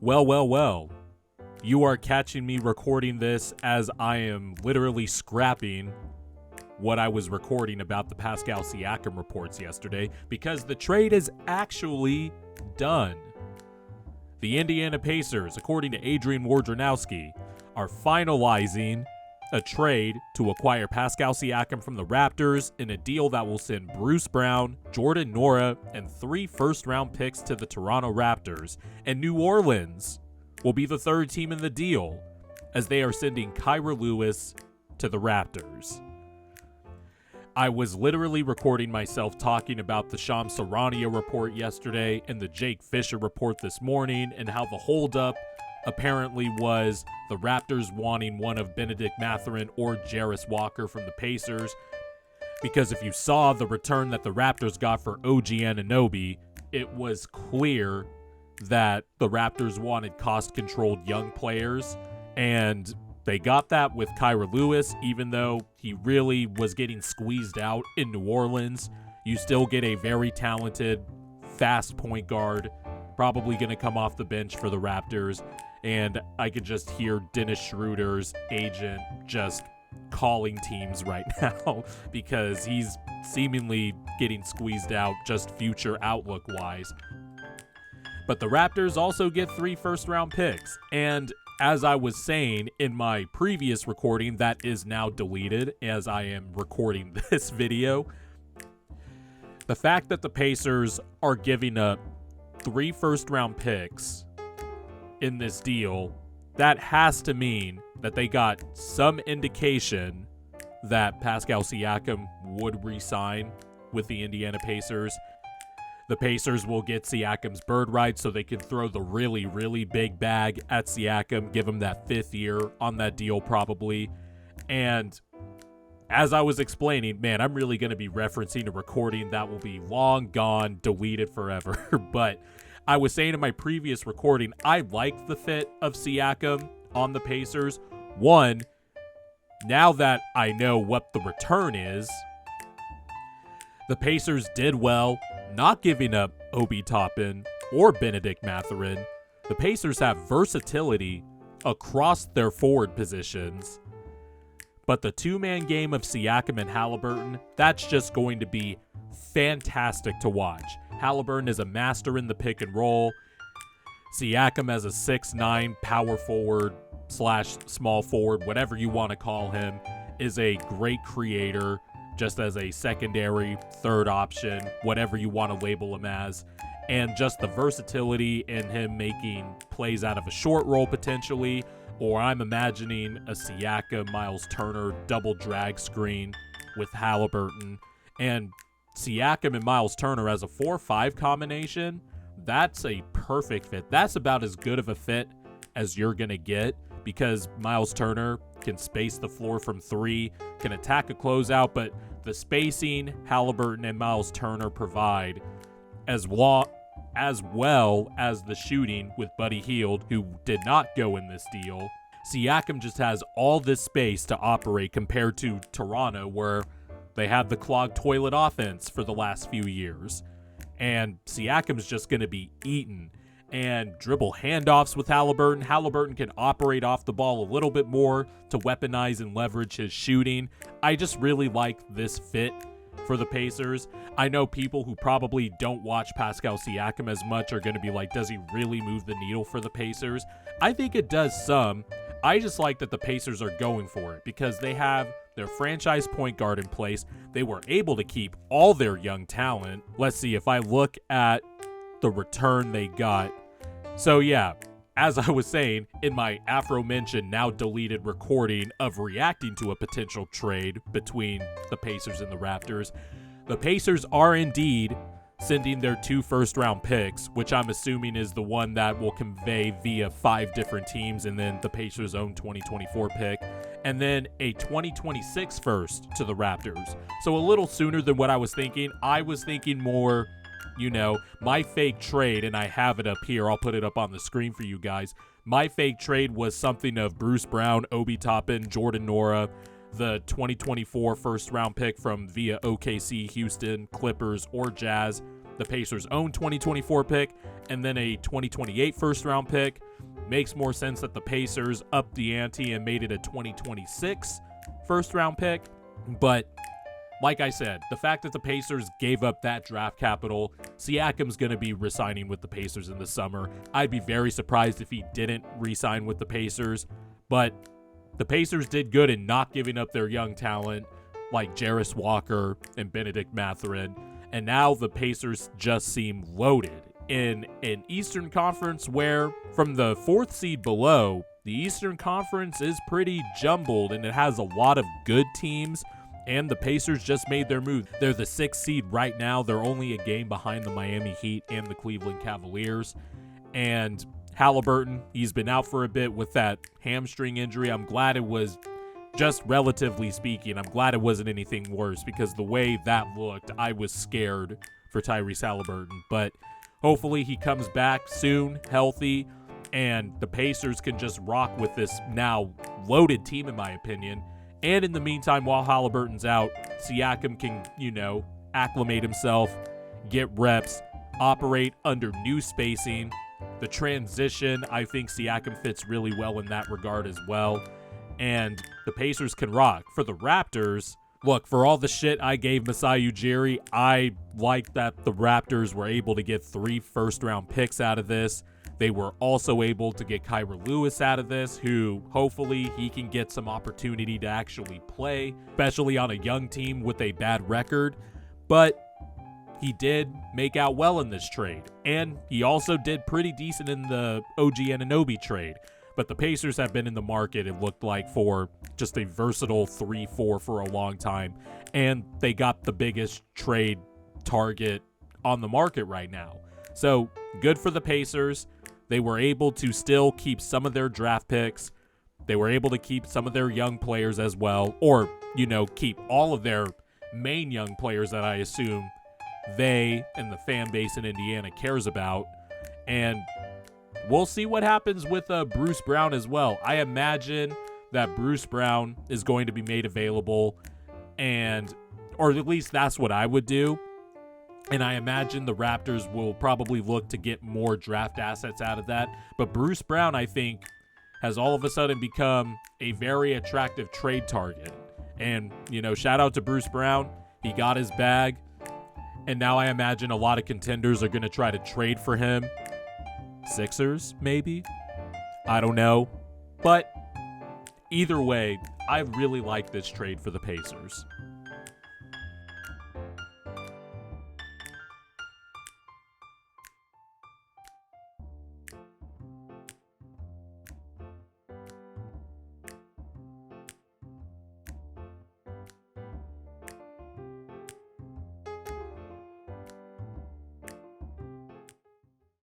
Well. You are catching me recording this as I am literally scrapping what I was recording about the Pascal Siakam reports yesterday because the trade is actually done. The Indiana Pacers, according to Adrian Wojnarowski, are finalizing a trade to acquire Pascal Siakam from the Raptors in a deal that will send Bruce Brown, Jordan Nwora, and 3 first-round picks to the Toronto Raptors, and New Orleans will be the third team in the deal, as they are sending Kira Lewis to the Raptors. I was literally recording myself talking about the Shams Charania report yesterday and the Jake Fisher report this morning, and how the holdup apparently was the Raptors wanting one of Benedict Mathurin or Jarris Walker from the Pacers, because if you saw the return that the Raptors got for OG Anunoby, it was clear that the Raptors wanted cost-controlled young players, and they got that with Kira Lewis. Even though he really was getting squeezed out in New Orleans, you still get a very talented, fast point guard, probably going to come off the bench for the Raptors, and I could just hear Dennis Schroeder's agent just calling teams right now because he's seemingly getting squeezed out just future outlook-wise. But the Raptors also get 3 first-round picks. And as I was saying in my previous recording that is now deleted as I am recording this video, the fact that the Pacers are giving up 3 first-round picks in this deal, that has to mean that they got some indication that Pascal Siakam would re-sign with the Indiana Pacers. The Pacers will get Siakam's bird right so they can throw the really, really big bag at Siakam, give him that 5th year on that deal probably. And as I was explaining, man, I'm really going to be referencing a recording that will be long gone, deleted forever. But I was saying in my previous recording, I liked the fit of Siakam on the Pacers. One, now that I know what the return is, the Pacers did well not giving up Obi Toppin or Benedict Mathurin. The Pacers have versatility across their forward positions, but the 2-man game of Siakam and Halliburton, that's just going to be fantastic to watch. Halliburton is a master in the pick and roll. Siakam as a 6'9" power forward / small forward, whatever you want to call him, is a great creator, just as a secondary, third option, whatever you want to label him as. And just the versatility in him making plays out of a short roll potentially, or I'm imagining a Siakam, Miles Turner double drag screen with Halliburton. And Siakam and Miles Turner as a 4-5 combination, that's a perfect fit. That's about as good of a fit as you're going to get, because Miles Turner can space the floor from 3, can attack a closeout, but the spacing Halliburton and Miles Turner provide, as well as the shooting with Buddy Hield, who did not go in this deal. Siakam just has all this space to operate compared to Toronto, where they had the clogged toilet offense for the last few years. And Siakam's just going to be eaten and dribble handoffs with Halliburton. Halliburton can operate off the ball a little bit more to weaponize and leverage his shooting. I just really like this fit for the Pacers. I know people who probably don't watch Pascal Siakam as much are going to be like, does he really move the needle for the Pacers? I think it does some. I just like that the Pacers are going for it because they have their franchise point guard in place. They were able to keep all their young talent. Let's see, if I look at the return they got. So yeah, as I was saying in my aforementioned now deleted recording of reacting to a potential trade between the Pacers and the Raptors, the Pacers are indeed sending their 2 first-round picks, which I'm assuming is the one that will convey via 5 different teams, and then the Pacers' own 2024 pick, and then a 2026 first to the Raptors. So a little sooner than what I was thinking. I was thinking more, my fake trade, and I have it up here. I'll put it up on the screen for you guys. My fake trade was something of Bruce Brown, Obi Toppin, Jordan Nwora, the 2024 first-round pick from via OKC, Houston, Clippers, or Jazz, the Pacers' own 2024 pick and then a 2028 first-round pick. Makes more sense that the Pacers upped the ante and made it a 2026 first-round pick. But like I said, the fact that the Pacers gave up that draft capital, Siakam's going to be re-signing with the Pacers in the summer. I'd be very surprised if he didn't re-sign with the Pacers. But the Pacers did good in not giving up their young talent like Jarris Walker and Benedict Mathurin. And now the Pacers just seem loaded in an Eastern Conference where, from the 4th seed below, the Eastern Conference is pretty jumbled and it has a lot of good teams. And the Pacers just made their move. They're the 6th seed right now. They're only a game behind the Miami Heat and the Cleveland Cavaliers. And Halliburton, he's been out for a bit with that hamstring injury. I'm glad it was, just relatively speaking, I'm glad it wasn't anything worse, because the way that looked, I was scared for Tyrese Halliburton. But hopefully he comes back soon, healthy, and the Pacers can just rock with this now loaded team, in my opinion. And in the meantime, while Halliburton's out, Siakam can, acclimate himself, get reps, operate under new spacing. The transition, I think Siakam fits really well in that regard as well. And the Pacers can rock. For the Raptors, look, for all the shit I gave Masai Ujiri, I like that the Raptors were able to get 3 first-round picks out of this. They were also able to get Kyra Lewis out of this, who hopefully he can get some opportunity to actually play, especially on a young team with a bad record. But he did make out well in this trade, and he also did pretty decent in the OG Anunoby trade. But the Pacers have been in the market, it looked like, for just a versatile 3-4 for a long time, and they got the biggest trade target on the market right now. So good for the Pacers. They were able to still keep some of their draft picks. They were able to keep some of their young players as well, or, keep all of their main young players that I assume they and the fan base in Indiana cares about. And we'll see what happens with Bruce Brown as well. I imagine that Bruce Brown is going to be made available, or at least that's what I would do. And I imagine the Raptors will probably look to get more draft assets out of that. But Bruce Brown, I think, has all of a sudden become a very attractive trade target. And, shout out to Bruce Brown. He got his bag. And now I imagine a lot of contenders are going to try to trade for him. Sixers, maybe? I don't know. But either way, I really like this trade for the Pacers.